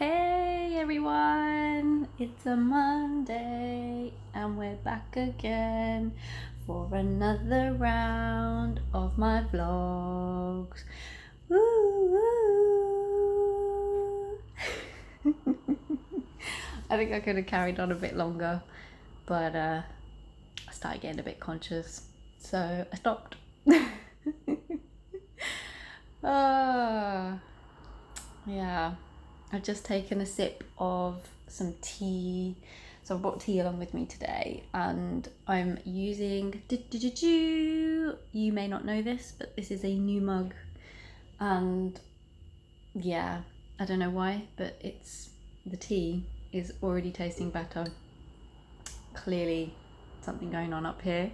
Hey everyone, it's a Monday and we're back again for another round of my vlogs. Woo woo. I think I could have carried on a bit longer, but I started getting a bit conscious, so I stopped. Yeah. I've just taken a sip of some tea. So I brought tea along with me today and I'm using, you may not know this, but this is a new mug. And yeah, I don't know why, but the tea is already tasting better. Clearly something going on up here,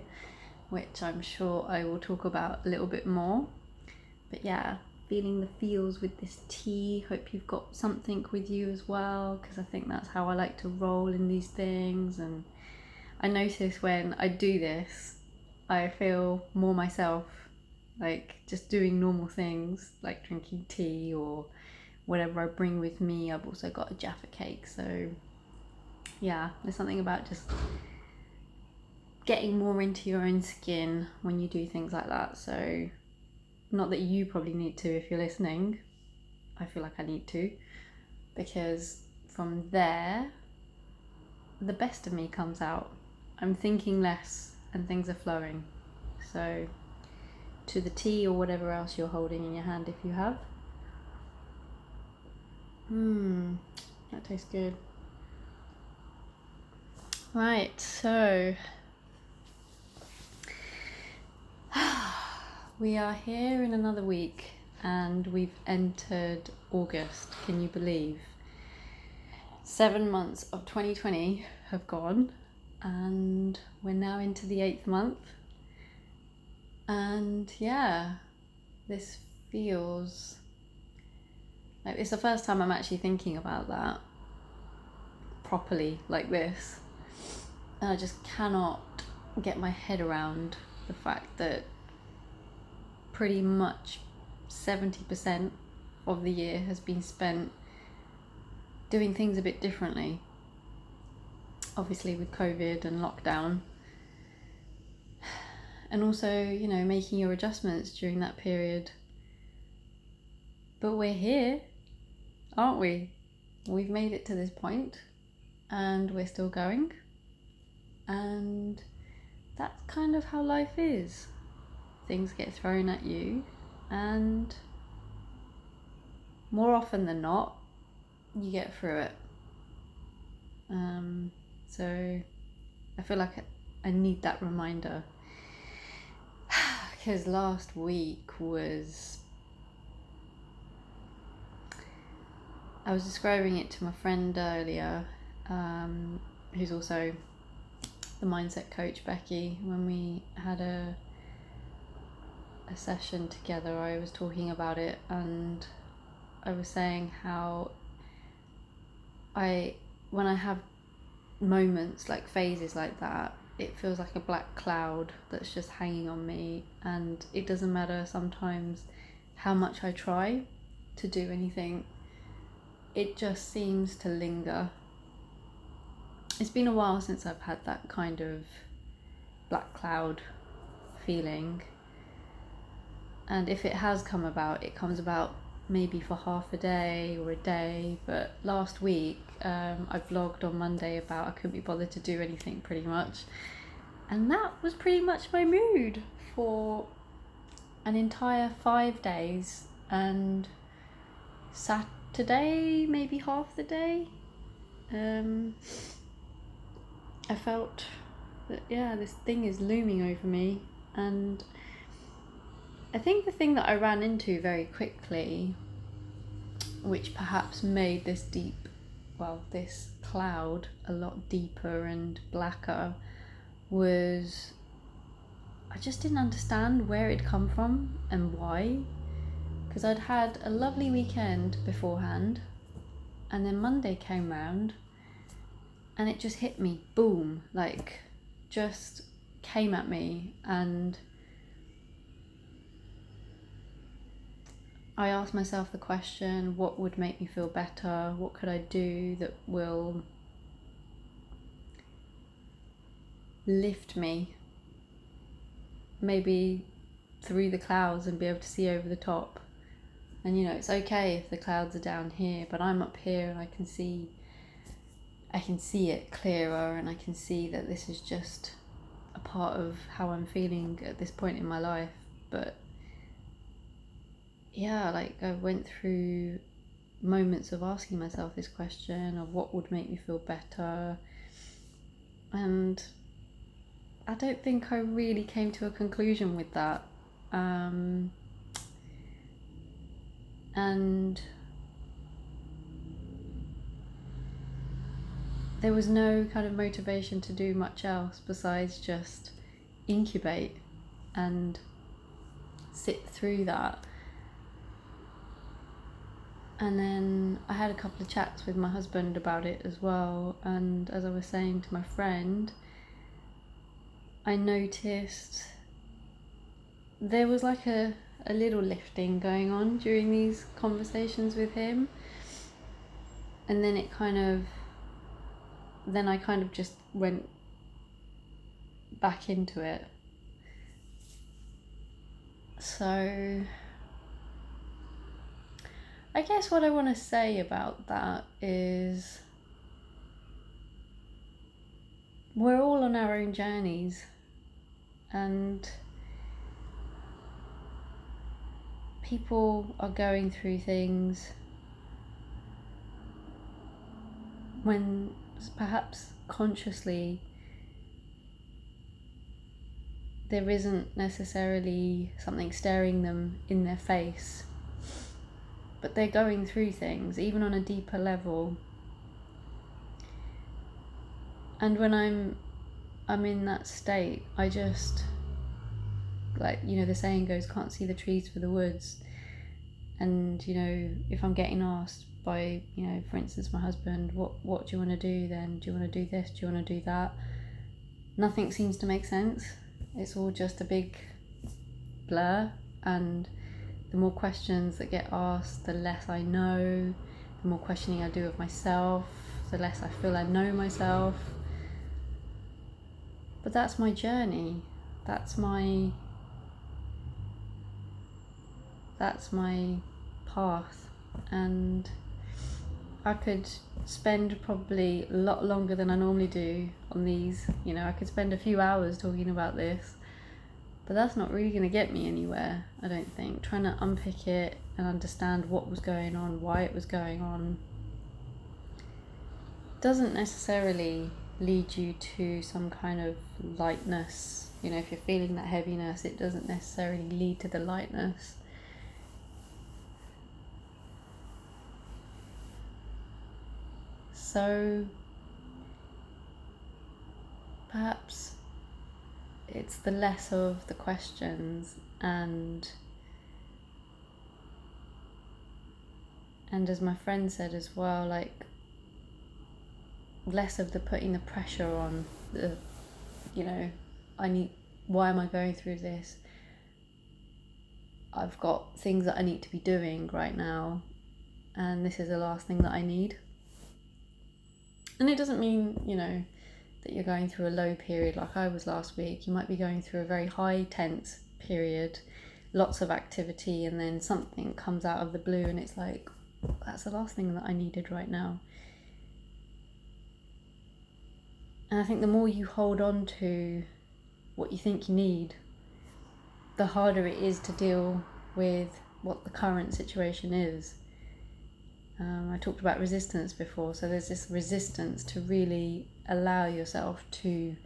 which I'm sure I will talk about a little bit more. But yeah, feeling the feels with this tea. Hope you've got something with you as well, because I think that's how I like to roll in these things. And I notice when I do this, I feel more myself, like just doing normal things like drinking tea or whatever I bring with me. I've also got a Jaffa cake, so yeah, there's something about just getting more into your own skin when you do things like that. So not that you probably need to if you're listening. I feel like I need to, because from there, the best of me comes out. I'm thinking less and things are flowing. So, to the tea or whatever else you're holding in your hand, if you have. That tastes good. Right, so we are here in another week and we've entered August. Can you believe? 7 months of 2020 have gone and we're now into the 8th month. And yeah, this feels like it's the first time I'm actually thinking about that properly like this. And I just cannot get my head around the fact that pretty much 70% of the year has been spent doing things a bit differently. Obviously with COVID and lockdown. And also, making your adjustments during that period. But we're here, aren't we? We've made it to this point and we're still going. And that's kind of how life is. Things get thrown at you and more often than not, you get through it. So I feel like I need that reminder because last week I was describing it to my friend earlier, who's also the mindset coach, Becky. When we had a session together, I was talking about it and I was saying how when I have moments like phases like that, it feels like a black cloud that's just hanging on me, and it doesn't matter sometimes how much I try to do anything, it just seems to linger. It's been a while since I've had that kind of black cloud feeling, and if it has come about, it comes about maybe for half a day or a day. But last week I vlogged on Monday about I couldn't be bothered to do anything pretty much, and that was pretty much my mood for an entire 5 days, and Saturday maybe half the day. I felt that this thing is looming over me, and I think the thing that I ran into very quickly, which perhaps made this cloud a lot deeper and blacker, was I just didn't understand where it'd come from and why. Because I'd had a lovely weekend beforehand, and then Monday came round and it just hit me, boom, like just came at me. And I asked myself the question, what would make me feel better? What could I do that will lift me maybe through the clouds and be able to see over the top? And it's okay if the clouds are down here, but I'm up here and I can see it clearer, and I can see that this is just a part of how I'm feeling at this point in my life. But yeah, like I went through moments of asking myself this question of what would make me feel better, and I don't think I really came to a conclusion with that. And there was no kind of motivation to do much else besides just incubate and sit through that. And then I had a couple of chats with my husband about it as well, and as I was saying to my friend, I noticed there was like a little lifting going on during these conversations with him, and then I kind of just went back into it. So I guess what I want to say about that is we're all on our own journeys, and people are going through things when perhaps consciously there isn't necessarily something staring them in their face, but they're going through things even on a deeper level. And when I'm in that state, I just, like, the saying goes, can't see the trees for the woods. And if I'm getting asked by, for instance, my husband, what do you want to do then? Do you want to do this? Do you want to do that? Nothing seems to make sense. It's all just a big blur, and the more questions that get asked, the less I know. The more questioning I do of myself, the less I feel I know myself. But that's my journey. That's my path, and I could spend probably a lot longer than I normally do on these. I could spend a few hours talking about this, but that's not really going to get me anywhere, I don't think. Trying to unpick it and understand what was going on, why it was going on, doesn't necessarily lead you to some kind of lightness. If you're feeling that heaviness, it doesn't necessarily lead to the lightness. So perhaps it's the less of the questions, and as my friend said as well, like, less of the putting the pressure on the, why am I going through this? I've got things that I need to be doing right now, and this is the last thing that I need. And it doesn't mean, that you're going through a low period like I was last week. You might be going through a very high tense period, lots of activity, and then something comes out of the blue and it's like, that's the last thing that I needed right now. And I think the more you hold on to what you think you need, the harder it is to deal with what the current situation is. I talked about resistance before, so there's this resistance to really allow yourself to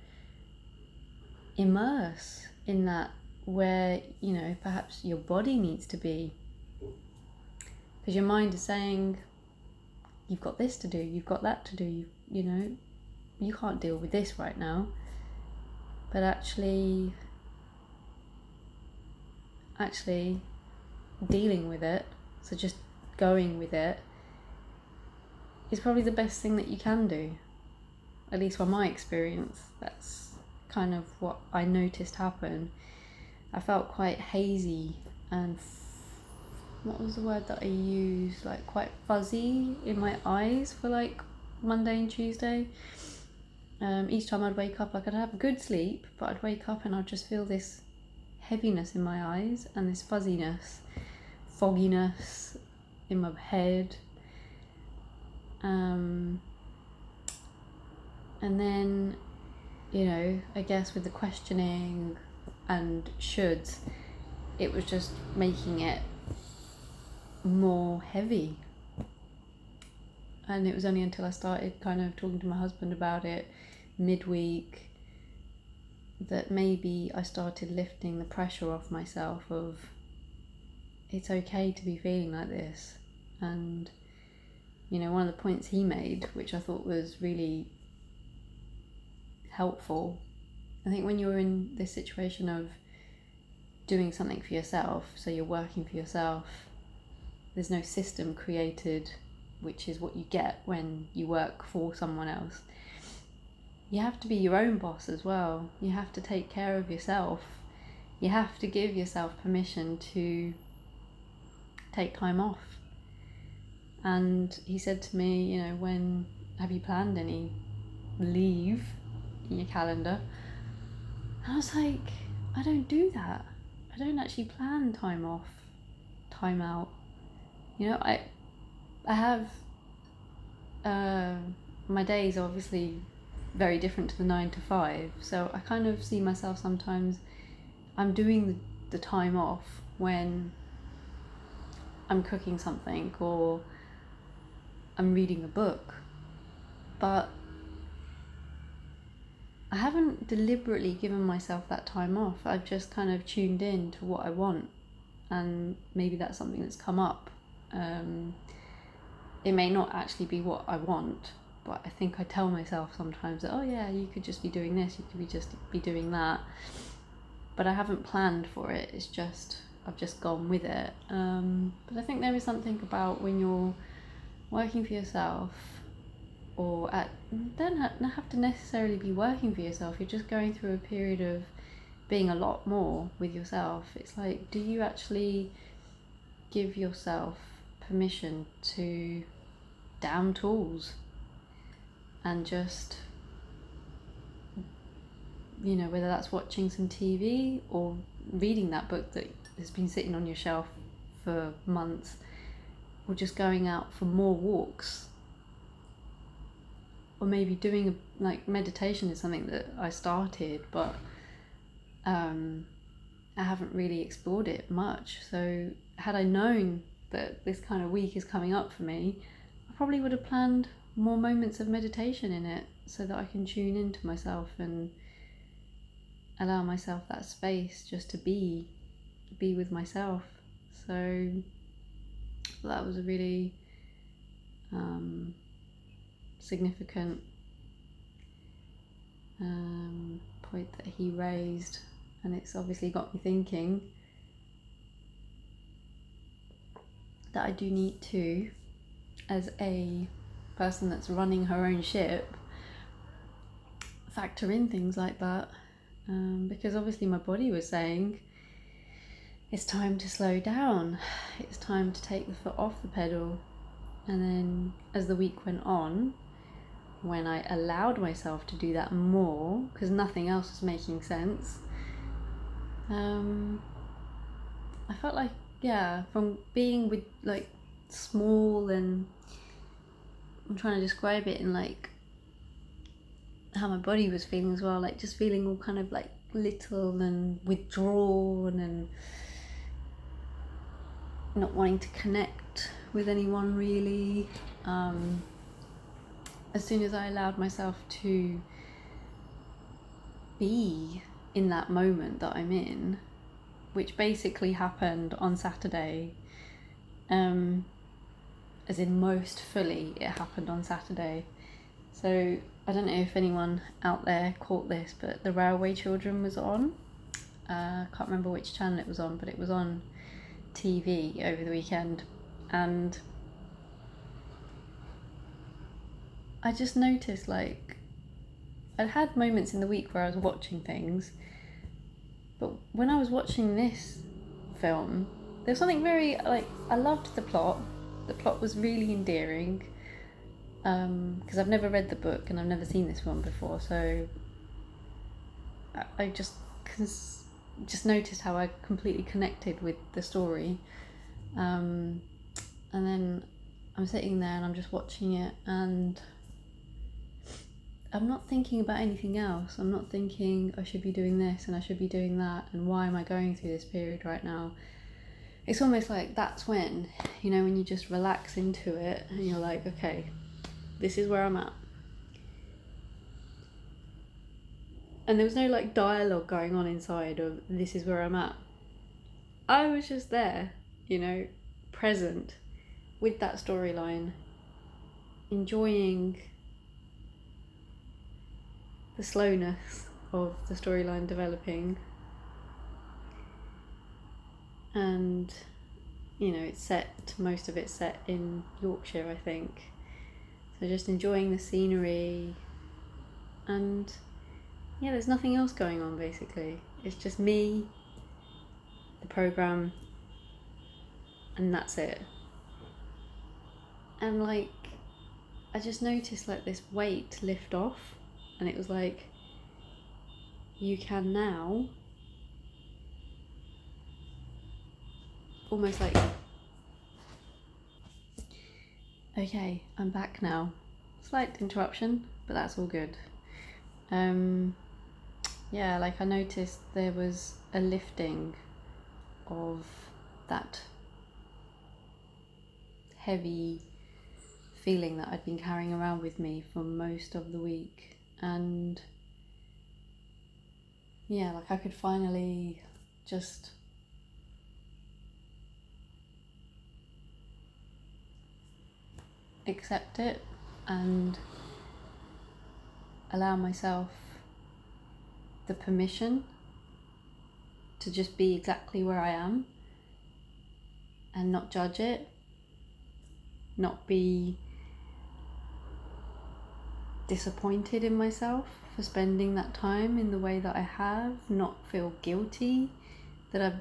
immerse in that, where, perhaps your body needs to be. Because your mind is saying, you've got this to do, you've got that to do, you can't deal with this right now. But actually dealing with it, so just going with it, is probably the best thing that you can do. At least from my experience, that's kind of what I noticed happen. I felt quite hazy and what was the word that I used? Like quite fuzzy in my eyes for like Monday and Tuesday. Each time I'd wake up, like I'd have good sleep, but I'd wake up and I'd just feel this heaviness in my eyes and this fuzziness, fogginess in my head. And then, you know, I guess with the questioning and shoulds, it was just making it more heavy. And it was only until I started kind of talking to my husband about it midweek that maybe I started lifting the pressure off myself of it's okay to be feeling like this. And, you know, one of the points he made, which I thought was really helpful, I think when you're in this situation of doing something for yourself, so you're working for yourself, there's no system created, which is what you get when you work for someone else. You have to be your own boss as well. You have to take care of yourself. You have to give yourself permission to take time off. And he said to me, you know, when have you planned any leave in your calendar? And I was like, I don't do that. I don't actually plan time off, time out. You know, I have my days are obviously very different to the 9 to 5, so I kind of see myself sometimes I'm doing the time off when I'm cooking something or I'm reading a book, but I haven't deliberately given myself that time off. I've just kind of tuned in to what I want, and maybe that's something that's come up. It may not actually be what I want, but I think I tell myself sometimes that, oh yeah, you could just be doing this, you could just be doing that, but I haven't planned for it. It's just I've just gone with it. But I think there is something about when you're working for yourself, or don't have to necessarily be working for yourself, you're just going through a period of being a lot more with yourself. It's like, do you actually give yourself permission to damn tools and just, you know, whether that's watching some TV or reading that book that has been sitting on your shelf for months, or just going out for more walks, or maybe doing like meditation is something that I started, but I haven't really explored it much. So had I known that this kind of week is coming up for me, I probably would have planned more moments of meditation in it so that I can tune into myself and allow myself that space just to be with myself. So that was a really significant point that he raised, and it's obviously got me thinking that I do need to, as a person that's running her own ship, factor in things like that, because obviously my body was saying it's time to slow down, it's time to take the foot off the pedal. And then as the week went on, when I allowed myself to do that more, because nothing else was making sense, I felt like, yeah, from being with like small, and I'm trying to describe it in like how my body was feeling as well, like just feeling all kind of like little and withdrawn and not wanting to connect with anyone really. As soon as I allowed myself to be in that moment that I'm in, which basically happened on Saturday, as in most fully, it happened on Saturday. So I don't know if anyone out there caught this, but The Railway Children was on. I can't remember which channel it was on, but it was on TV over the weekend, and I just noticed, like, I'd had moments in the week where I was watching things, but when I was watching this film, there's something very, like, I loved the plot. The plot was really endearing, because I've never read the book and I've never seen this one before, so I just noticed how I completely connected with the story. And then I'm sitting there and I'm just watching it, and I'm not thinking about anything else. I'm not thinking I should be doing this and I should be doing that and why am I going through this period right now. It's almost like that's when, when you just relax into it and you're like, okay, this is where I'm at. And there was no like dialogue going on inside of this is where I'm at. I was just there, present with that storyline, enjoying the slowness of the storyline developing. And most of it's set in Yorkshire, I think, so just enjoying the scenery, and there's nothing else going on basically. It's just me, the programme, and that's it. And like I just noticed like this weight lift off, and it was like, you can now almost like, okay, I'm back now. Slight interruption, but that's all good. Like I noticed there was a lifting of that heavy feeling that I'd been carrying around with me for most of the week, and like I could finally just accept it and allow myself the permission to just be exactly where I am and not judge it, not be disappointed in myself for spending that time in the way that I have, not feel guilty that I've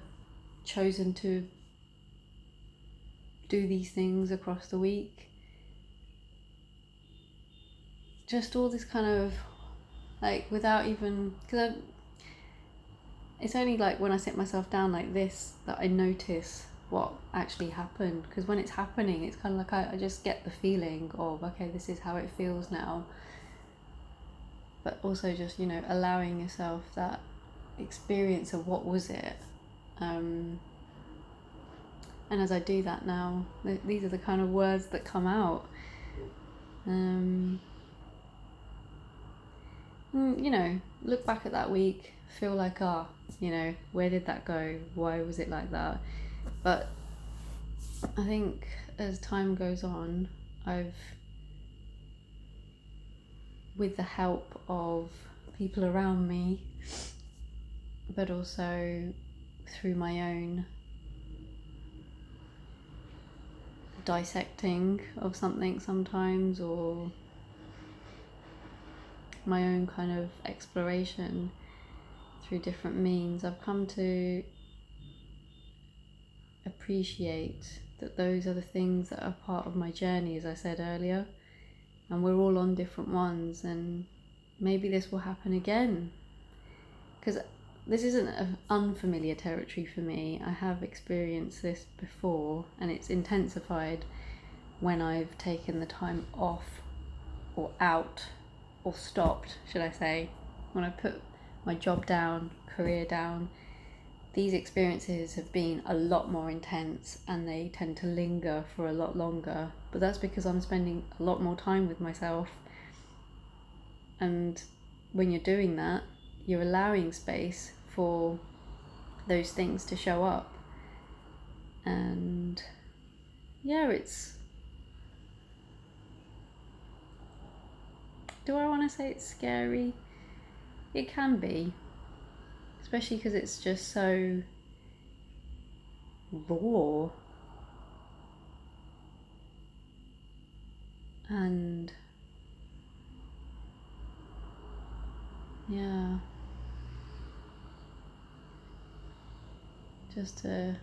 chosen to do these things across the week. Just all this kind of like, without even, because it's only like when I sit myself down like this that I notice what actually happened, because when it's happening it's kind of like I just get the feeling of, okay, this is how it feels now, but also just allowing yourself that experience of what was it. And as I do that now, these are the kind of words that come out. Look back at that week, feel like, where did that go? Why was it like that? But I think as time goes on, with the help of people around me, but also through my own dissecting of something sometimes, or my own kind of exploration through different means, I've come to appreciate that those are the things that are part of my journey, as I said earlier, and we're all on different ones, and maybe this will happen again, because this isn't an unfamiliar territory for me. I have experienced this before, and it's intensified when I've taken the time off or out, or stopped, should I say, when I put my job down, career down. These experiences have been a lot more intense and they tend to linger for a lot longer, but that's because I'm spending a lot more time with myself. And when you're doing that, you're allowing space for those things to show up. And do I want to say it's scary? It can be, especially because it's just so raw. And just to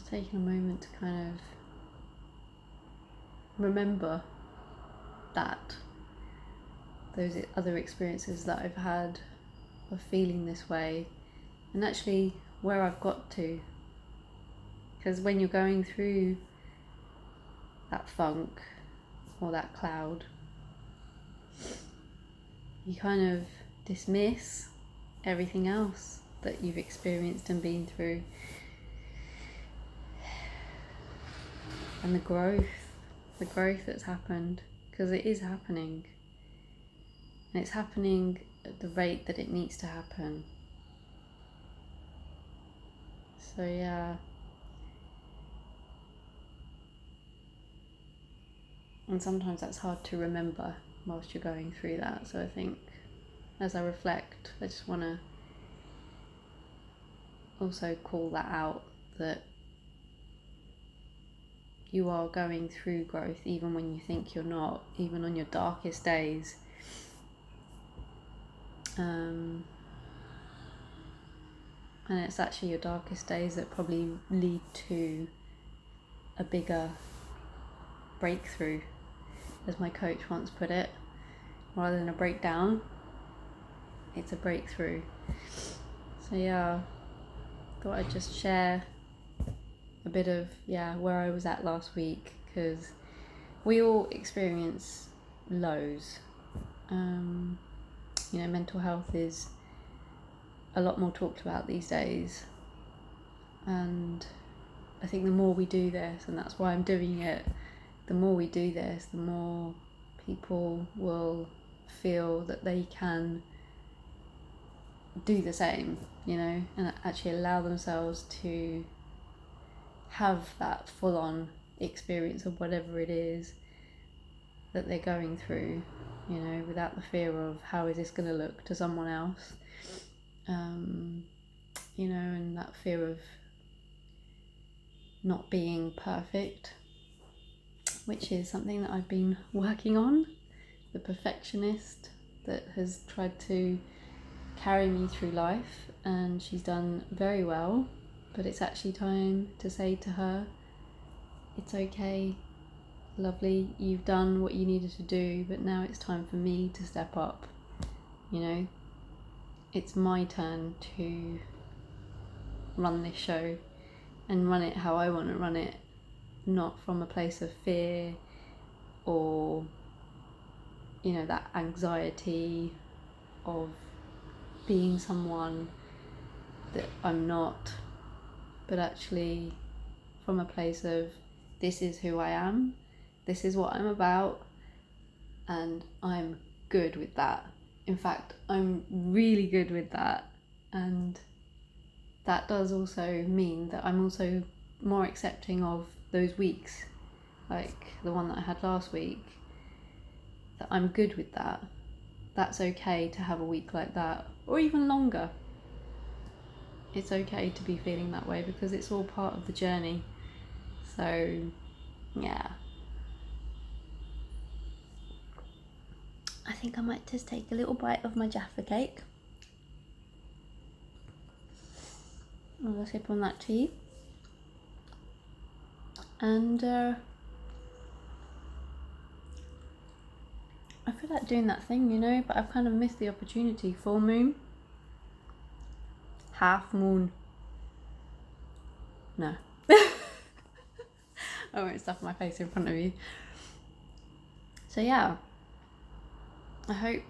just taking a moment to kind of remember that, those other experiences that I've had of feeling this way, and actually where I've got to. Because when you're going through that funk or that cloud, you kind of dismiss everything else that you've experienced and been through, and the growth that's happened, because it is happening, and it's happening at the rate that it needs to happen. So yeah, and sometimes that's hard to remember whilst you're going through that. So I think as I reflect, I just want to also call that out, that you are going through growth even when you think you're not, even on your darkest days. And it's actually your darkest days that probably lead to a bigger breakthrough, as my coach once put it. Rather than a breakdown, it's a breakthrough. So yeah, thought I'd just share a bit of where I was at last week, because we all experience lows. Mental health is a lot more talked about these days, and I think the more we do this, and that's why I'm doing it, the more we do this, the more people will feel that they can do the same, and actually allow themselves to have that full-on experience of whatever it is that they're going through, without the fear of how is this going to look to someone else, and that fear of not being perfect, which is something that I've been working on. The perfectionist that has tried to carry me through life, and she's done very well, but it's actually time to say to her, it's okay, lovely, you've done what you needed to do, but now it's time for me to step up. It's my turn to run this show and run it how I want to run it, not from a place of fear or that anxiety of being someone that I'm not, but actually from a place of, this is who I am, this is what I'm about, and I'm good with that. In fact, I'm really good with that, and that does also mean that I'm also more accepting of those weeks, like the one that I had last week, that I'm good with that. That's okay to have a week like that, or even longer. It's okay to be feeling that way, because it's all part of the journey. So yeah, I think I might just take a little bite of my Jaffa cake. I'll sip on that tea, and I feel like doing that thing, but I've kind of missed the opportunity. Full moon, half moon. No. I won't stuff my face in front of you. So yeah, I hope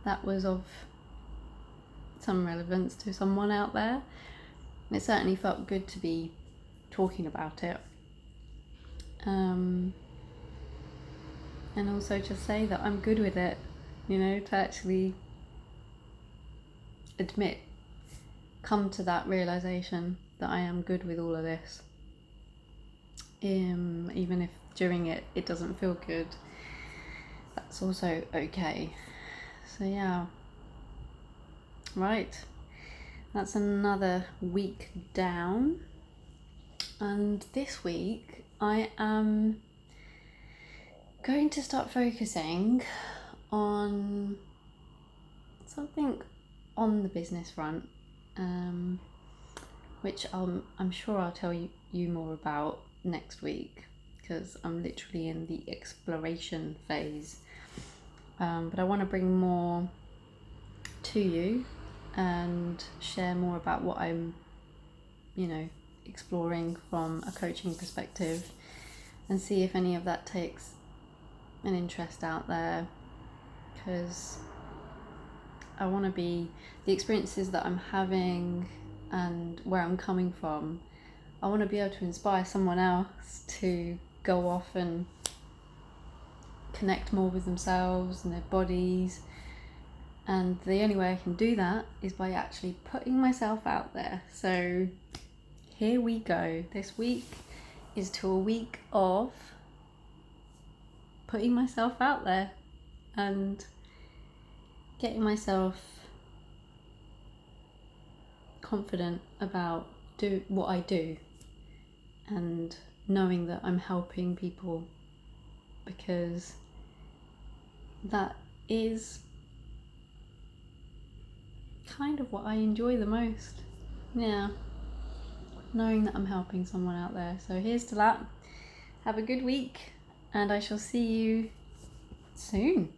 that was of some relevance to someone out there. And it certainly felt good to be talking about it. And also just say that I'm good with it, to actually admit, come to that realization that I am good with all of this. Even if during it doesn't feel good, that's also okay. So yeah, right, that's another week down, and this week I am going to start focusing on something on the business front, which I'm sure I'll tell you you more about next week, because I'm literally in the exploration phase. But I want to bring more to you and share more about what I'm, exploring from a coaching perspective, and see if any of that takes an interest out there, because I want to be, the experiences that I'm having and where I'm coming from, I want to be able to inspire someone else to go off and connect more with themselves and their bodies. And the only way I can do that is by actually putting myself out there. So here we go. This week is to a week of putting myself out there and getting myself confident about what I do, and knowing that I'm helping people, because that is kind of what I enjoy the most. Yeah, knowing that I'm helping someone out there. So here's to that. Have a good week, and I shall see you soon.